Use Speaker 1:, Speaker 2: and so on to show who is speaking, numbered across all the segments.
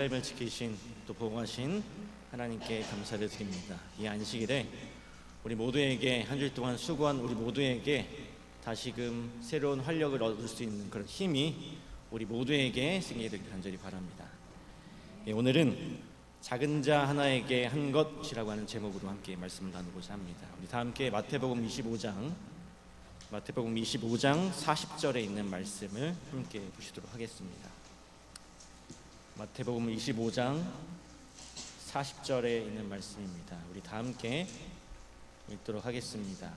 Speaker 1: 삶을 지키신 또 보호하신 하나님께 감사를 드립니다. 이 안식일에 우리 모두에게 한 주일 동안 수고한 우리 모두에게 다시금 새로운 활력을 얻을 수 있는 그런 힘이 우리 모두에게 생기기를 간절히 바랍니다. 오늘은 작은 자 하나에게 한 것이라고 하는 제목으로 함께 말씀을 나누고자 합니다. 우리 다 함께 마태복음 25장 40절에 있는 말씀을 함께 보시도록 하겠습니다. 마태복음 25장 40절에 있는 말씀입니다. 우리 다 함께 읽도록 하겠습니다.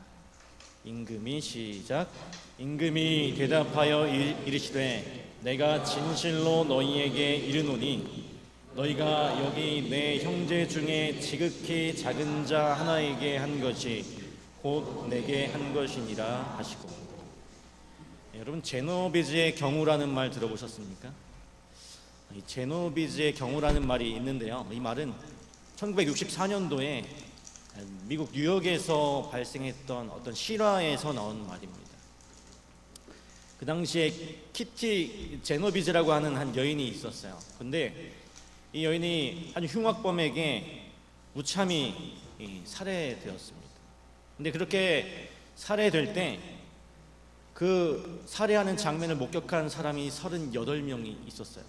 Speaker 1: 임금이 시작. 임금이 대답하여 이르시되 내가 진실로 너희에게 이르노니 너희가 여기 내 형제 중에 지극히 작은 자 하나에게 한 것이 곧 내게 한 것이니라 하시고. 여러분, 제노비즈의 경우라는 말 들어보셨습니까? 이 제노비즈의 경우라는 말이 있는데요, 이 말은 1964년도에 미국 뉴욕에서 발생했던 어떤 실화에서 나온 말입니다. 그 당시에 키티 제노비즈라고 하는 한 여인이 있었어요. 근데 이 여인이 한 흉악범에게 무참히 살해되었습니다. 근데 그렇게 살해될 때 그 살해하는 장면을 목격한 사람이 38명이 있었어요.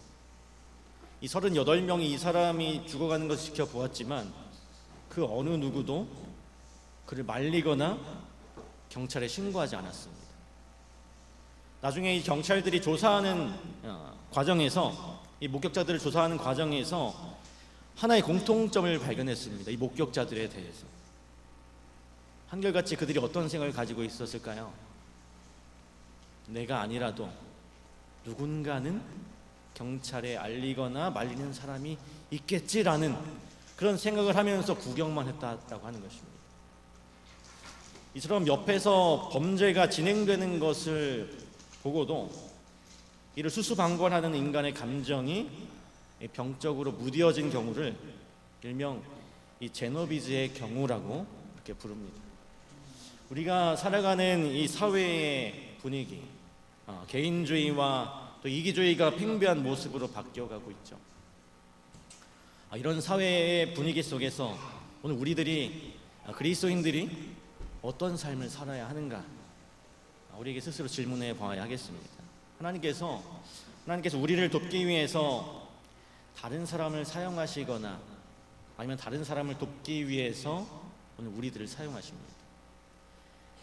Speaker 1: 이 38명이 이 사람이 죽어가는 것을 지켜보았지만 그 어느 누구도 그를 말리거나 경찰에 신고하지 않았습니다. 나중에 이 경찰들이 조사하는 과정에서, 이 목격자들을 조사하는 과정에서 하나의 공통점을 발견했습니다. 이 목격자들에 대해서 한결같이 그들이 어떤 생각을 가지고 있었을까요? 내가 아니라도 누군가는 경찰에 알리거나 말리는 사람이 있겠지라는 그런 생각을 하면서 구경만 했다고 하는 것입니다. 이처럼 옆에서 범죄가 진행되는 것을 보고도 이를 수수방관하는 인간의 감정이 병적으로 무뎌진 경우를 일명 이 제노비즈의 경우라고 이렇게 부릅니다. 우리가 살아가는 이 사회의 분위기, 개인주의와 또 이기주의가 팽배한 모습으로 바뀌어가고 있죠. 이런 사회의 분위기 속에서 오늘 우리들이, 그리스도인들이 어떤 삶을 살아야 하는가, 우리에게 스스로 질문해 봐야 하겠습니다. 하나님께서 우리를 돕기 위해서 다른 사람을 사용하시거나 아니면 다른 사람을 돕기 위해서 오늘 우리들을 사용하십니다.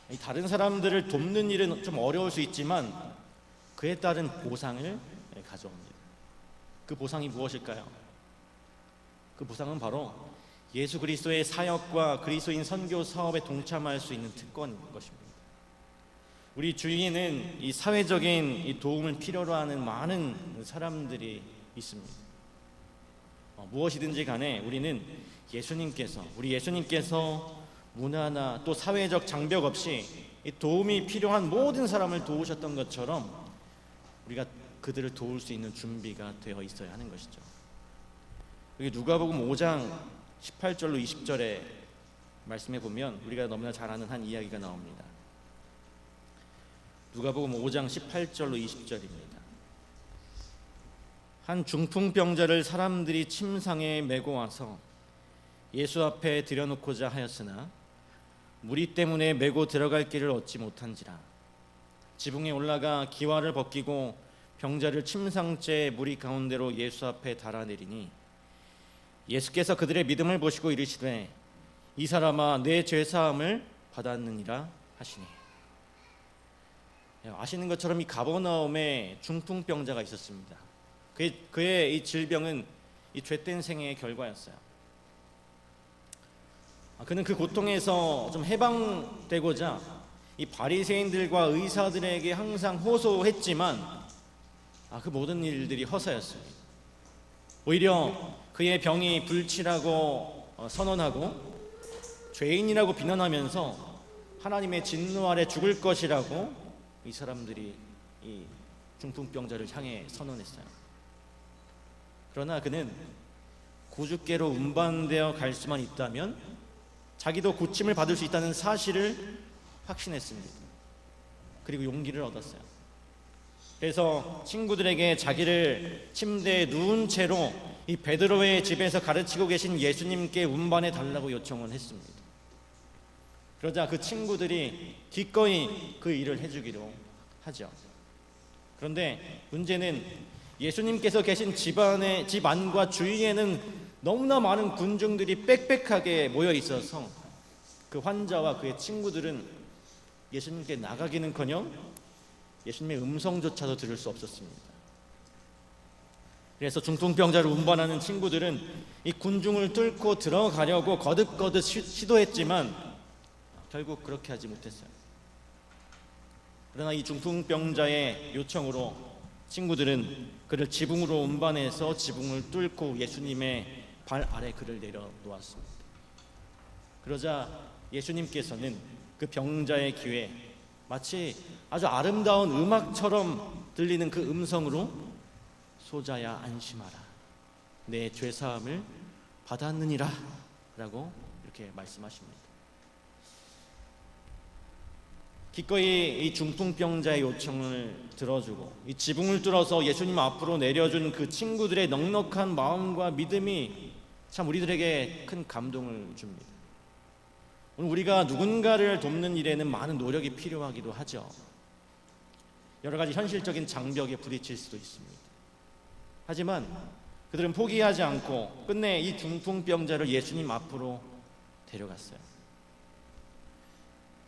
Speaker 1: 이 다른 사람들을 돕는 일은 좀 어려울 수 있지만 그에 따른 보상을 가져옵니다. 그 보상이 무엇일까요? 그 보상은 바로 예수 그리스도의 사역과 그리스도인 선교 사업에 동참할 수 있는 특권인 것입니다. 우리 주위에는 이 사회적인 이 도움을 필요로 하는 많은 사람들이 있습니다. 무엇이든지 간에 우리는 우리 예수님께서 문화나 또 사회적 장벽 없이 이 도움이 필요한 모든 사람을 도우셨던 것처럼 우리가 그들을 도울 수 있는 준비가 되어 있어야 하는 것이죠. 여기 누가복음 5장 18절로 20절에 말씀해 보면 우리가 너무나 잘 아는 한 이야기가 나옵니다. 누가복음 5장 18절로 20절입니다. 한 중풍병자를 사람들이 침상에 메고 와서 예수 앞에 들여놓고자 하였으나 무리 때문에 메고 들어갈 길을 얻지 못한지라 지붕에 올라가 기와를 벗기고 병자를 침상째 무리 가운데로 예수 앞에 달아내리니 예수께서 그들의 믿음을 보시고 이르시되 이 사람아 내 죄사함을 받았느니라 하시니. 아시는 것처럼 이 가버나움에 중풍병자가 있었습니다. 그의 이 질병은 이 죄된 생애의 결과였어요. 그는 그 고통에서 좀 해방되고자 이 바리새인들과 의사들에게 항상 호소했지만 그 모든 일들이 허사였습니다. 오히려 그의 병이 불치라고 선언하고 죄인이라고 비난하면서 하나님의 진노 아래 죽을 것이라고 이 사람들이 이 중풍병자를 향해 선언했어요. 그러나 그는 구주께로 운반되어 갈 수만 있다면 자기도 고침을 받을 수 있다는 사실을 확신했습니다. 그리고 용기를 얻었어요. 그래서 친구들에게 자기를 침대에 누운 채로 이 베드로의 집에서 가르치고 계신 예수님께 운반해 달라고 요청을 했습니다. 그러자 그 친구들이 기꺼이 그 일을 해주기로 하죠. 그런데 문제는 예수님께서 계신 집 안과 주위에는 너무나 많은 군중들이 빽빽하게 모여 있어서 그 환자와 그의 친구들은 예수님께 나가기는커녕 예수님의 음성조차도 들을 수 없었습니다. 그래서 중풍병자를 운반하는 친구들은 이 군중을 뚫고 들어가려고 거듭거듭 시도했지만 결국 그렇게 하지 못했어요. 그러나 이 중풍병자의 요청으로 친구들은 그를 지붕으로 운반해서 지붕을 뚫고 예수님의 발 아래 그를 내려놓았습니다. 그러자 예수님께서는 그 병자의 귀에 마치 아주 아름다운 음악처럼 들리는 그 음성으로 소자야 안심하라, 내 죄사함을 받았느니라 라고 이렇게 말씀하십니다. 기꺼이 이 중풍병자의 요청을 들어주고 이 지붕을 뚫어서 예수님 앞으로 내려준 그 친구들의 넉넉한 마음과 믿음이 참 우리들에게 큰 감동을 줍니다. 오늘 우리가 누군가를 돕는 일에는 많은 노력이 필요하기도 하죠. 여러 가지 현실적인 장벽에 부딪힐 수도 있습니다. 하지만 그들은 포기하지 않고 끝내 이 중풍병자를 예수님 앞으로 데려갔어요.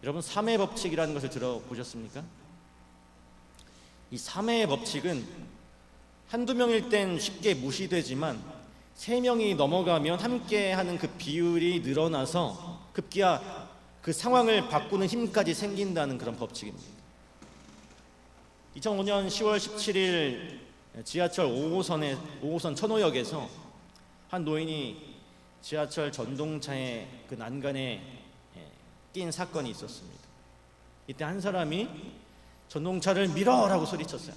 Speaker 1: 여러분, 3의 법칙이라는 것을 들어보셨습니까? 이 3의 법칙은 한두 명일 땐 쉽게 무시되지만 3명이 넘어가면 함께하는 그 비율이 늘어나서 급기야 그 상황을 바꾸는 힘까지 생긴다는 그런 법칙입니다. 2005년 10월 17일 지하철 5호선 천호역에서 한 노인이 지하철 전동차의 그 난간에 낀 사건이 있었습니다. 이때 한 사람이 전동차를 밀어라고 소리쳤어요.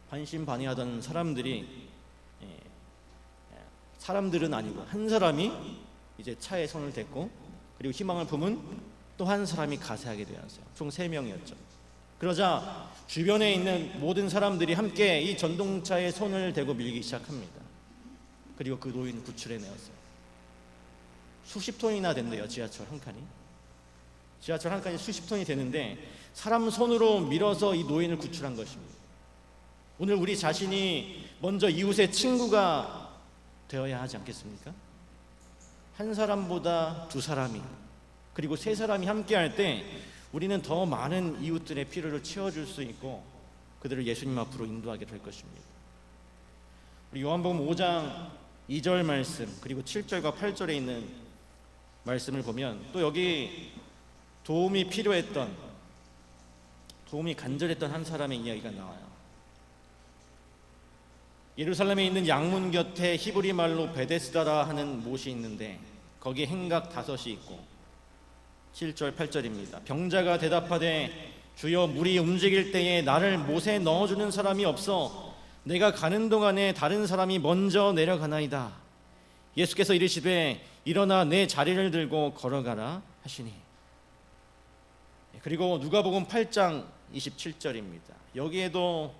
Speaker 1: 반신반의하던 사람들은 아니고 한 사람이 이제 차에 손을 댔고 그리고 희망을 품은 또 한 사람이 가세하게 되었어요. 총 3명이었죠. 그러자 주변에 있는 모든 사람들이 함께 이 전동차에 손을 대고 밀기 시작합니다. 그리고 그 노인을 구출해내었어요. 수십 톤이나 된대요. 지하철 한 칸이 수십 톤이 되는데 사람 손으로 밀어서 이 노인을 구출한 것입니다. 오늘 우리 자신이 먼저 이웃의 친구가 되어야 하지 않겠습니까? 한 사람보다 2사람이 그리고 3사람이 함께할 때 우리는 더 많은 이웃들의 필요를 채워줄 수 있고 그들을 예수님 앞으로 인도하게 될 것입니다. 우리 요한복음 5장 2절 말씀 그리고 7절과 8절에 있는 말씀을 보면 또 여기 도움이 간절했던 한 사람의 이야기가 나와요. 예루살렘에 있는 양문 곁에 히브리 말로 베데스다라 하는 못이 있는데 거기에 행각 5이 있고 7절 8절입니다. 병자가 대답하되 주여 물이 움직일 때에 나를 못에 넣어주는 사람이 없어 내가 가는 동안에 다른 사람이 먼저 내려가나이다. 예수께서 이르시되 일어나 내 자리를 들고 걸어가라 하시니. 그리고 누가복음 8장 27절입니다. 여기에도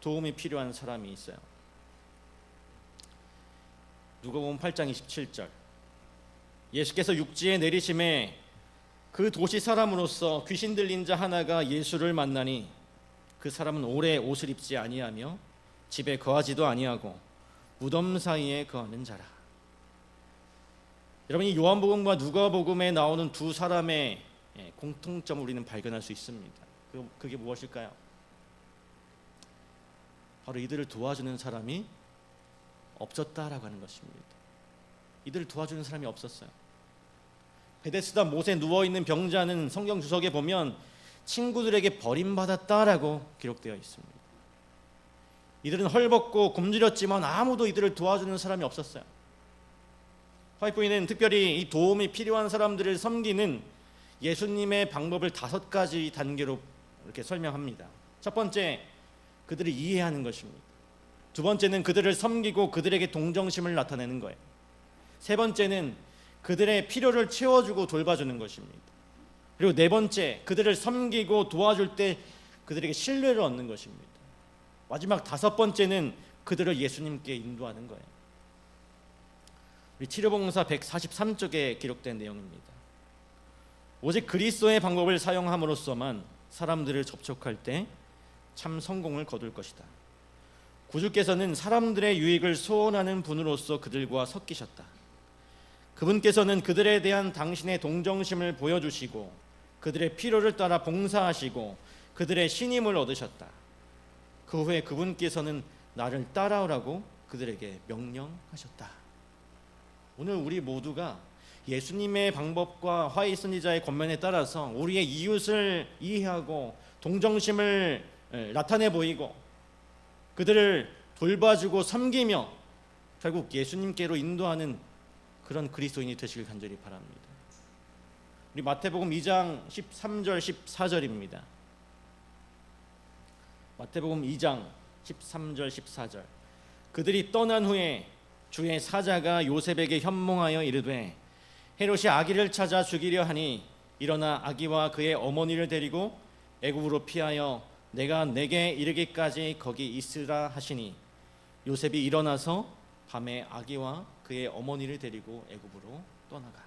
Speaker 1: 도움이 필요한 사람이 있어요. 누가복음 8장 27절. 예수께서 육지에 내리심에 그 도시 사람으로서 귀신 들린 자 하나가 예수를 만나니 그 사람은 오래 옷을 입지 아니하며 집에 거하지도 아니하고 무덤 사이에 거하는 자라. 여러분, 이 요한복음과 누가복음에 나오는 2사람의 공통점을 우리는 발견할 수 있습니다. 그게 무엇일까요? 바로 이들을 도와주는 사람이 없었다라고 하는 것입니다. 이들을 도와주는 사람이 없었어요. 베데스다 못에 누워있는 병자는 성경 주석에 보면 친구들에게 버림받았다라고 기록되어 있습니다. 이들은 헐벗고 굶주렸지만 아무도 이들을 도와주는 사람이 없었어요. 화이트보이는 특별히 이 도움이 필요한 사람들을 섬기는 예수님의 방법을 5가지 단계로 이렇게 설명합니다. 첫 번째, 그들을 이해하는 것입니다. 두 번째는 그들을 섬기고 그들에게 동정심을 나타내는 거예요. 세 번째는 그들의 필요를 채워주고 돌봐주는 것입니다. 그리고 네 번째, 그들을 섬기고 도와줄 때 그들에게 신뢰를 얻는 것입니다. 마지막 다섯 번째는 그들을 예수님께 인도하는 거예요. 우리 치료봉사 143쪽에 기록된 내용입니다. 오직 그리스도의 방법을 사용함으로써만 사람들을 접촉할 때 참 성공을 거둘 것이다. 구주께서는 사람들의 유익을 소원하는 분으로서 그들과 섞이셨다. 그분께서는 그들에 대한 당신의 동정심을 보여주시고 그들의 필요를 따라 봉사하시고 그들의 신임을 얻으셨다. 그 후에 그분께서는 나를 따라오라고 그들에게 명령하셨다. 오늘 우리 모두가 예수님의 방법과 화해 선지자의 권면에 따라서 우리의 이웃을 이해하고 동정심을 나타내 보이고 그들을 돌봐주고 섬기며 결국 예수님께로 인도하는 그런 그리스도인이 되시길 간절히 바랍니다. 우리 마태복음 2장 13절 14절입니다. 마태복음 2장 13절 14절. 그들이 떠난 후에 주의 사자가 요셉에게 현몽하여 이르되 헤롯이 아기를 찾아 죽이려 하니 일어나 아기와 그의 어머니를 데리고 애굽으로 피하여 내가 내게 이르기까지 거기 있으라 하시니 요셉이 일어나서 밤에 아기와 그의 어머니를 데리고 애굽으로 떠나가.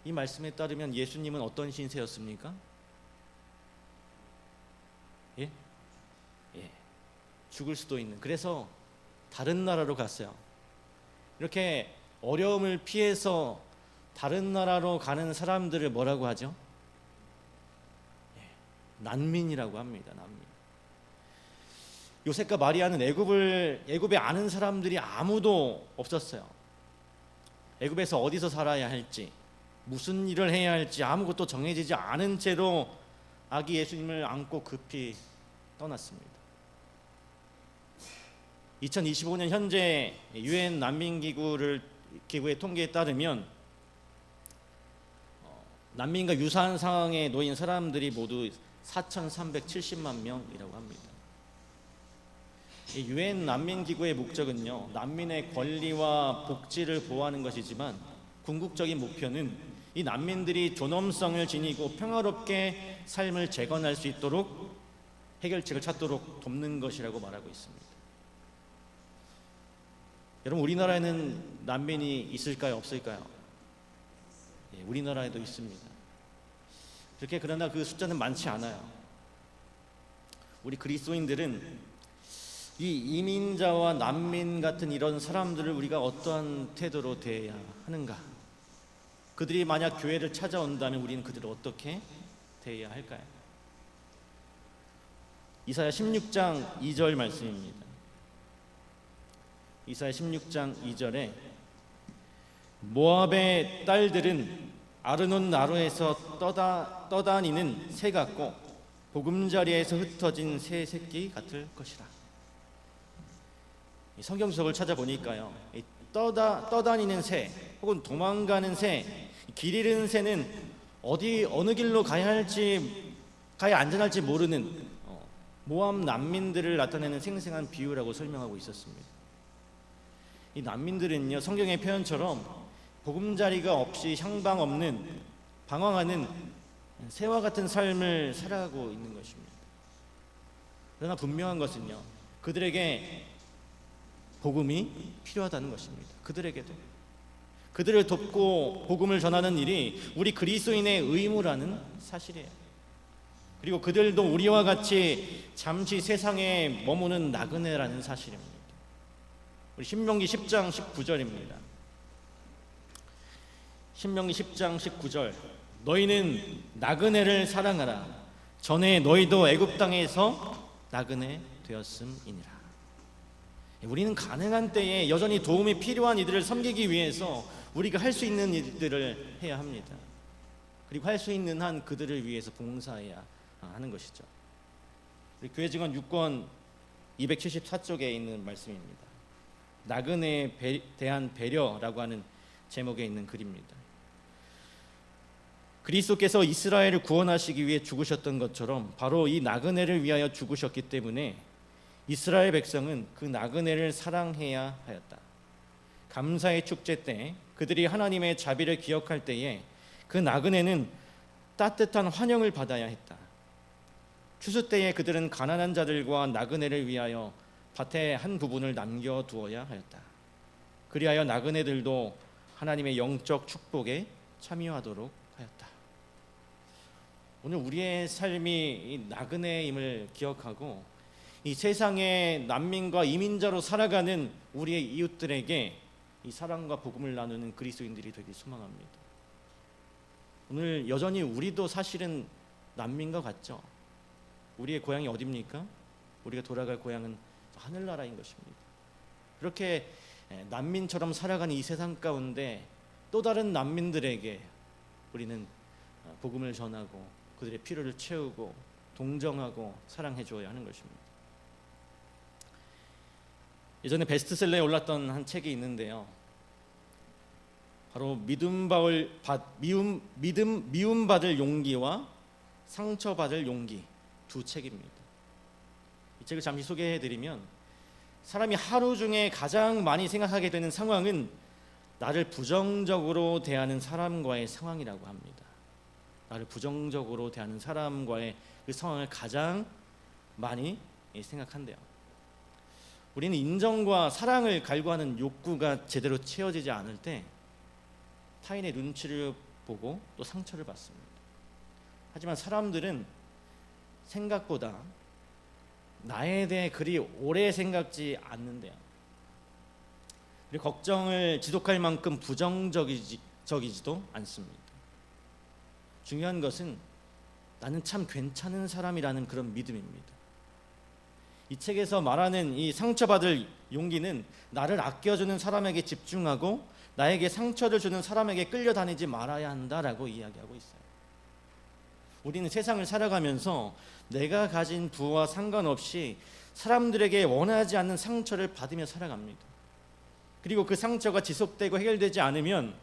Speaker 1: 이 말씀에 따르면 예수님은 어떤 신세였습니까? 예? 죽을 수도 있는. 그래서 다른 나라로 갔어요. 이렇게 어려움을 피해서 다른 나라로 가는 사람들을 뭐라고 하죠? 난민이라고 합니다. 난민. 요셉과 마리아는 애굽에 아는 사람들이 아무도 없었어요. 애굽에서 어디서 살아야 할지, 무슨 일을 해야 할지 아무것도 정해지지 않은 채로 아기 예수님을 안고 급히 떠났습니다. 2025년 현재 유엔 난민기구의 통계에 따르면 난민과 유사한 상황에 놓인 사람들이 모두 4,370만 명이라고 합니다. 유엔 난민기구의 목적은요, 난민의 권리와 복지를 보호하는 것이지만 궁극적인 목표는 이 난민들이 존엄성을 지니고 평화롭게 삶을 재건할 수 있도록 해결책을 찾도록 돕는 것이라고 말하고 있습니다. 여러분, 우리나라에는 난민이 있을까요? 없을까요? 우리나라에도 있습니다. 그러나 그 숫자는 많지 않아요. 우리 그리스도인들은 이 이민자와 난민 같은 이런 사람들을 우리가 어떠한 태도로 대해야 하는가? 그들이 만약 교회를 찾아온다면 우리는 그들을 어떻게 대해야 할까요? 이사야 16장 2절 말씀입니다. 이사야 16장 2절에 모압의 딸들은 아르논 나루에서 떠다니는 새 같고 보금자리에서 흩어진 새 새끼 같을 것이라. 성경석을 찾아보니까요, 떠다니는 새 혹은 도망가는 새, 길 잃은 새는 어느 길로 가야 안전할지 모르는 모압 난민들을 나타내는 생생한 비유라고 설명하고 있었습니다. 이 난민들은요, 성경의 표현처럼 보금자리가 없이 향방 없는 방황하는 새와 같은 삶을 살아가고 있는 것입니다. 그러나 분명한 것은요, 그들에게 복음이 필요하다는 것입니다. 그들에게도 그들을 돕고 복음을 전하는 일이 우리 그리스도인의 의무라는 사실이에요. 그리고 그들도 우리와 같이 잠시 세상에 머무는 나그네라는 사실입니다. 우리 신명기 10장 19절입니다. 신명기 10장 19절. 너희는 나그네를 사랑하라. 전에 너희도 애굽 땅에서 나그네 되었음이니라. 우리는 가능한 때에 여전히 도움이 필요한 이들을 섬기기 위해서 우리가 할 수 있는 일들을 해야 합니다. 그리고 할 수 있는 한 그들을 위해서 봉사해야 하는 것이죠. 우리 교회 증언 6권 274쪽에 있는 말씀입니다. 나그네에 대한 배려라고 하는 제목에 있는 글입니다. 그리스도께서 이스라엘을 구원하시기 위해 죽으셨던 것처럼 바로 이 나그네를 위하여 죽으셨기 때문에 이스라엘 백성은 그 나그네를 사랑해야 하였다. 감사의 축제 때 그들이 하나님의 자비를 기억할 때에 그 나그네는 따뜻한 환영을 받아야 했다. 추수 때에 그들은 가난한 자들과 나그네를 위하여 밭의 한 부분을 남겨두어야 하였다. 그리하여 나그네들도 하나님의 영적 축복에 참여하도록 하였다. 오늘 우리의 삶이 이 나그네임을 기억하고 이 세상의 난민과 이민자로 살아가는 우리의 이웃들에게 이 사랑과 복음을 나누는 그리스도인들이 되길 소망합니다. 오늘 여전히 우리도 사실은 난민과 같죠. 우리의 고향이 어디입니까? 우리가 돌아갈 고향은 하늘나라인 것입니다. 그렇게 난민처럼 살아가는 이 세상 가운데 또 다른 난민들에게 우리는 복음을 전하고 그들의 필요를 채우고 동정하고 사랑해 주어야 하는 것입니다. 예전에 베스트셀러에 올랐던 한 책이 있는데요. 바로 미움받을 용기와 상처받을 용기 두 책입니다. 이 책을 잠시 소개해드리면 사람이 하루 중에 가장 많이 생각하게 되는 상황은 나를 부정적으로 대하는 사람과의 상황이라고 합니다. 나를 부정적으로 대하는 사람과의 그 상황을 가장 많이 생각한대요. 우리는 인정과 사랑을 갈구하는 욕구가 제대로 채워지지 않을 때 타인의 눈치를 보고 또 상처를 받습니다. 하지만 사람들은 생각보다 나에 대해 그리 오래 생각지 않는데요. 그리고 걱정을 지속할 만큼 부정적이지도 않습니다. 중요한 것은 나는 참 괜찮은 사람이라는 그런 믿음입니다. 이 책에서 말하는 이 상처받을 용기는 나를 아껴주는 사람에게 집중하고 나에게 상처를 주는 사람에게 끌려다니지 말아야 한다라고 이야기하고 있어요. 우리는 세상을 살아가면서 내가 가진 부와 상관없이 사람들에게 원하지 않는 상처를 받으며 살아갑니다. 그리고 그 상처가 지속되고 해결되지 않으면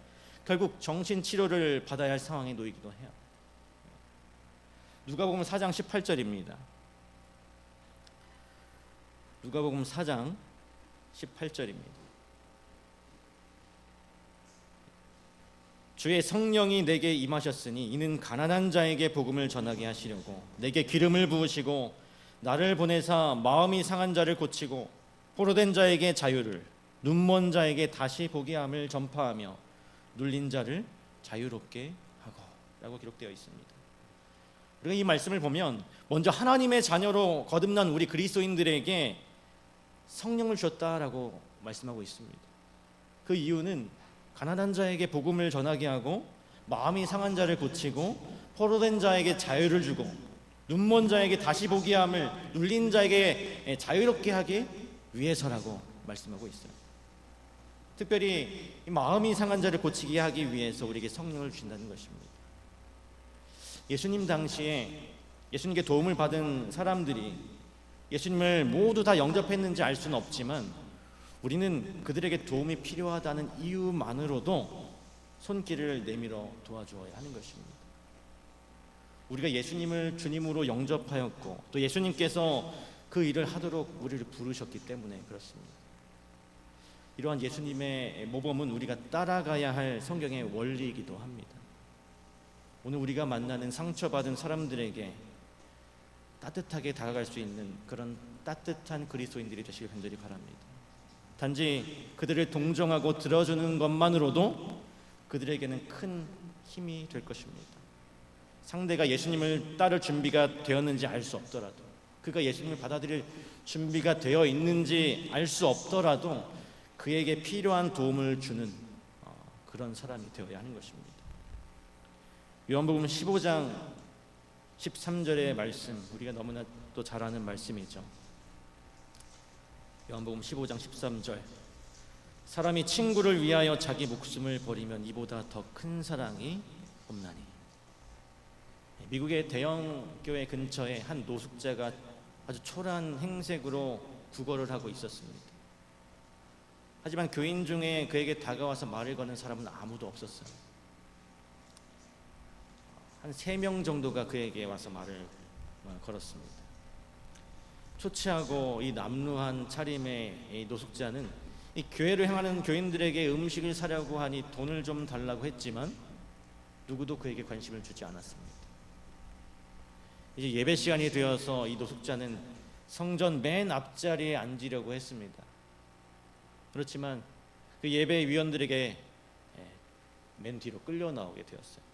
Speaker 1: 결국 정신치료를 받아야 할 상황에 놓이기도 해요. 누가복음 4장 18절입니다. 누가복음 4장 18절입니다. 주의 성령이 내게 임하셨으니 이는 가난한 자에게 복음을 전하게 하시려고 내게 기름을 부으시고 나를 보내사 마음이 상한 자를 고치고 포로된 자에게 자유를 눈먼 자에게 다시 보게 함을 전파하며 눌린 자를 자유롭게 하고 라고 기록되어 있습니다. 우리가 이 말씀을 보면 먼저 하나님의 자녀로 거듭난 우리 그리스도인들에게 성령을 주셨다라고 말씀하고 있습니다. 그 이유는 가난한 자에게 복음을 전하게 하고 마음이 상한 자를 고치고 포로된 자에게 자유를 주고 눈먼 자에게 다시 보게 함을 눌린 자에게 자유롭게 하기 위해서라고 말씀하고 있어요. 특별히 이 마음이 상한 자를 고치게 하기 위해서 우리에게 성령을 주신다는 것입니다. 예수님 당시에 예수님께 도움을 받은 사람들이 예수님을 모두 다 영접했는지 알 수는 없지만 우리는 그들에게 도움이 필요하다는 이유만으로도 손길을 내밀어 도와주어야 하는 것입니다. 우리가 예수님을 주님으로 영접하였고 또 예수님께서 그 일을 하도록 우리를 부르셨기 때문에 그렇습니다. 이러한 예수님의 모범은 우리가 따라가야 할 성경의 원리이기도 합니다. 오늘 우리가 만나는 상처받은 사람들에게 따뜻하게 다가갈 수 있는 그런 따뜻한 그리스도인들이 되시길 간절히 바랍니다. 단지 그들을 동정하고 들어주는 것만으로도 그들에게는 큰 힘이 될 것입니다. 상대가 예수님을 따를 준비가 되었는지 알 수 없더라도 그가 예수님을 받아들일 준비가 되어 있는지 알 수 없더라도 그에게 필요한 도움을 주는 그런 사람이 되어야 하는 것입니다. 요한복음 15장 13절의 말씀, 우리가 너무나 또 잘 아는 말씀이죠. 요한복음 15장 13절, 사람이 친구를 위하여 자기 목숨을 버리면 이보다 더 큰 사랑이 없나니. 미국의 대형 교회 근처에 한 노숙자가 아주 초라한 행색으로 구걸을 하고 있었습니다. 하지만 교인 중에 그에게 다가와서 말을 거는 사람은 아무도 없었어요. 한 3명 정도가 그에게 와서 말을 걸었습니다. 초췌하고 이 남루한 차림의 이 노숙자는 이 교회를 행하는 교인들에게 음식을 사려고 하니 돈을 좀 달라고 했지만 누구도 그에게 관심을 주지 않았습니다. 이제 예배 시간이 되어서 이 노숙자는 성전 맨 앞자리에 앉으려고 했습니다. 그렇지만 그 예배 위원들에게 맨 뒤로 끌려 나오게 되었어요.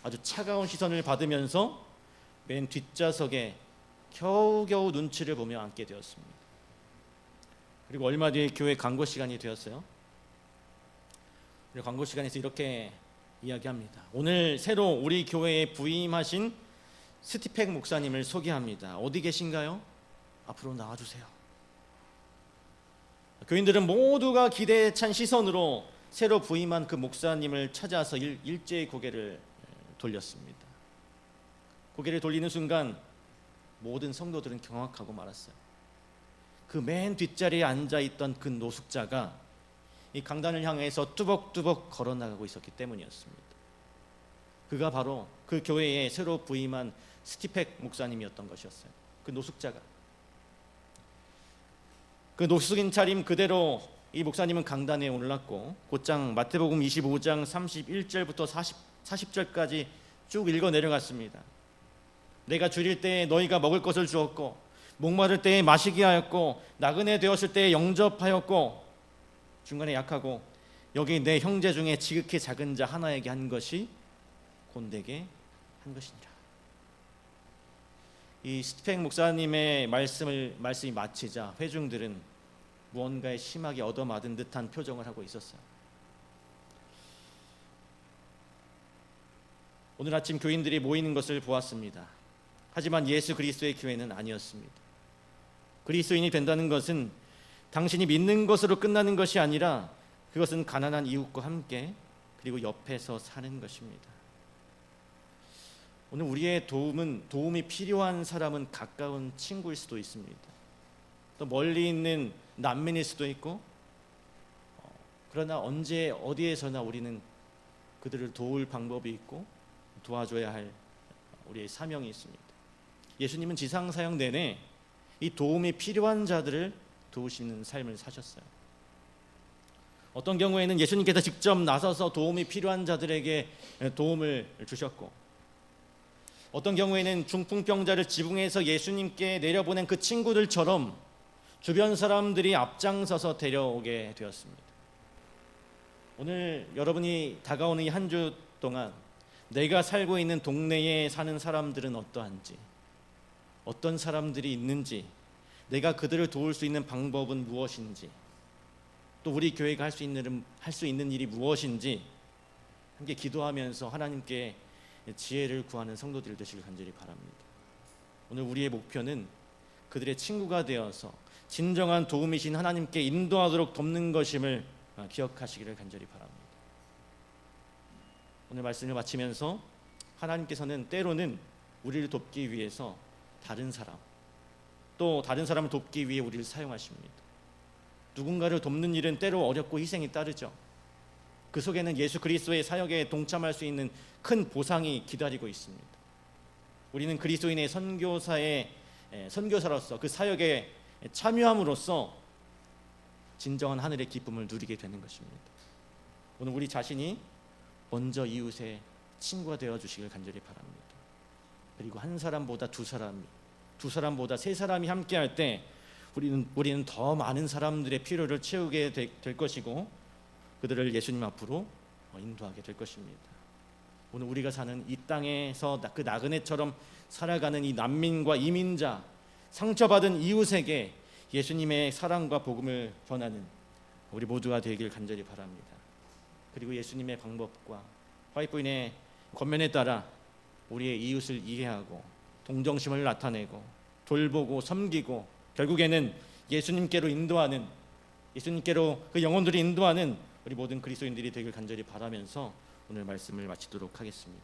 Speaker 1: 아주 차가운 시선을 받으면서 맨 뒷좌석에 겨우겨우 눈치를 보며 앉게 되었습니다. 그리고 얼마 뒤에 교회 광고 시간이 되었어요. 그리고 광고 시간에서 이렇게 이야기합니다. 오늘 새로 우리 교회에 부임하신 스티펙 목사님을 소개합니다. 어디 계신가요? 앞으로 나와주세요. 교인들은 모두가 기대에 찬 시선으로 새로 부임한 그 목사님을 찾아서 일제히 고개를 돌렸습니다. 고개를 돌리는 순간 모든 성도들은 경악하고 말았어요. 그 맨 뒷자리에 앉아있던 그 노숙자가 이 강단을 향해서 뚜벅뚜벅 걸어나가고 있었기 때문이었습니다. 그가 바로 그 교회에 새로 부임한 스티펙 목사님이었던 것이었어요. 그 노숙자가. 그 노숙인 차림 그대로 이 목사님은 강단에 올랐고 곧장 마태복음 25장 31절부터 40절까지 쭉 읽어 내려갔습니다. 내가 줄일 때에 너희가 먹을 것을 주었고 목마를 때에 마시게 하였고 나그네 되었을 때에 영접하였고 중간에 약하고 여기 내 형제 중에 지극히 작은 자 하나에게 한 것이 곧 내게 한 것이니라. 이 스티펙 목사님의 말씀이 마치자 회중들은 무언가에 심하게 얻어맞은 듯한 표정을 하고 있었어요. 오늘 아침 교인들이 모이는 것을 보았습니다. 하지만 예수 그리스도의 교회는 아니었습니다. 그리스도인이 된다는 것은 당신이 믿는 것으로 끝나는 것이 아니라 그것은 가난한 이웃과 함께 그리고 옆에서 사는 것입니다. 오늘 우리의 도움이 필요한 사람은 가까운 친구일 수도 있습니다. 또 멀리 있는 난민일 수도 있고, 그러나 언제 어디에서나 우리는 그들을 도울 방법이 있고 도와줘야 할 우리의 사명이 있습니다. 예수님은 지상 사역 내내 이 도움이 필요한 자들을 도우시는 삶을 사셨어요. 어떤 경우에는 예수님께서 직접 나서서 도움이 필요한 자들에게 도움을 주셨고, 어떤 경우에는 중풍병자를 지붕에서 예수님께 내려보낸 그 친구들처럼 주변 사람들이 앞장서서 데려오게 되었습니다. 오늘 여러분이 다가오는 이 한 주 동안 내가 살고 있는 동네에 사는 사람들은 어떠한지, 어떤 사람들이 있는지, 내가 그들을 도울 수 있는 방법은 무엇인지, 또 우리 교회가 할 수 있는 일이 무엇인지 함께 기도하면서 하나님께 지혜를 구하는 성도들 되시길 간절히 바랍니다. 오늘 우리의 목표는 그들의 친구가 되어서 진정한 도움이신 하나님께 인도하도록 돕는 것임을 기억하시기를 간절히 바랍니다. 오늘 말씀을 마치면서 하나님께서는 때로는 우리를 돕기 위해서 다른 사람, 또 다른 사람을 돕기 위해 우리를 사용하십니다. 누군가를 돕는 일은 때로 어렵고 희생이 따르죠. 그 속에는 예수 그리스도의 사역에 동참할 수 있는 큰 보상이 기다리고 있습니다. 우리는 그리스도인의 선교사로서 그 사역에 참여함으로써 진정한 하늘의 기쁨을 누리게 되는 것입니다. 오늘 우리 자신이 먼저 이웃의 친구가 되어 주시길 간절히 바랍니다. 그리고 한 사람보다 두 사람보다 세 사람이 함께할 때 우리는 더 많은 사람들의 필요를 채우게 될 것이고 그들을 예수님 앞으로 인도하게 될 것입니다. 오늘 우리가 사는 이 땅에서 그 나그네처럼 살아가는 이 난민과 이민자, 상처받은 이웃에게 예수님의 사랑과 복음을 전하는 우리 모두가 되길 간절히 바랍니다. 그리고 예수님의 방법과 화이트부인의 권면에 따라 우리의 이웃을 이해하고 동정심을 나타내고 돌보고 섬기고 결국에는 예수님께로 그 영혼들이 인도하는 우리 모든 그리스도인들이 되길 간절히 바라면서 오늘 말씀을 마치도록 하겠습니다.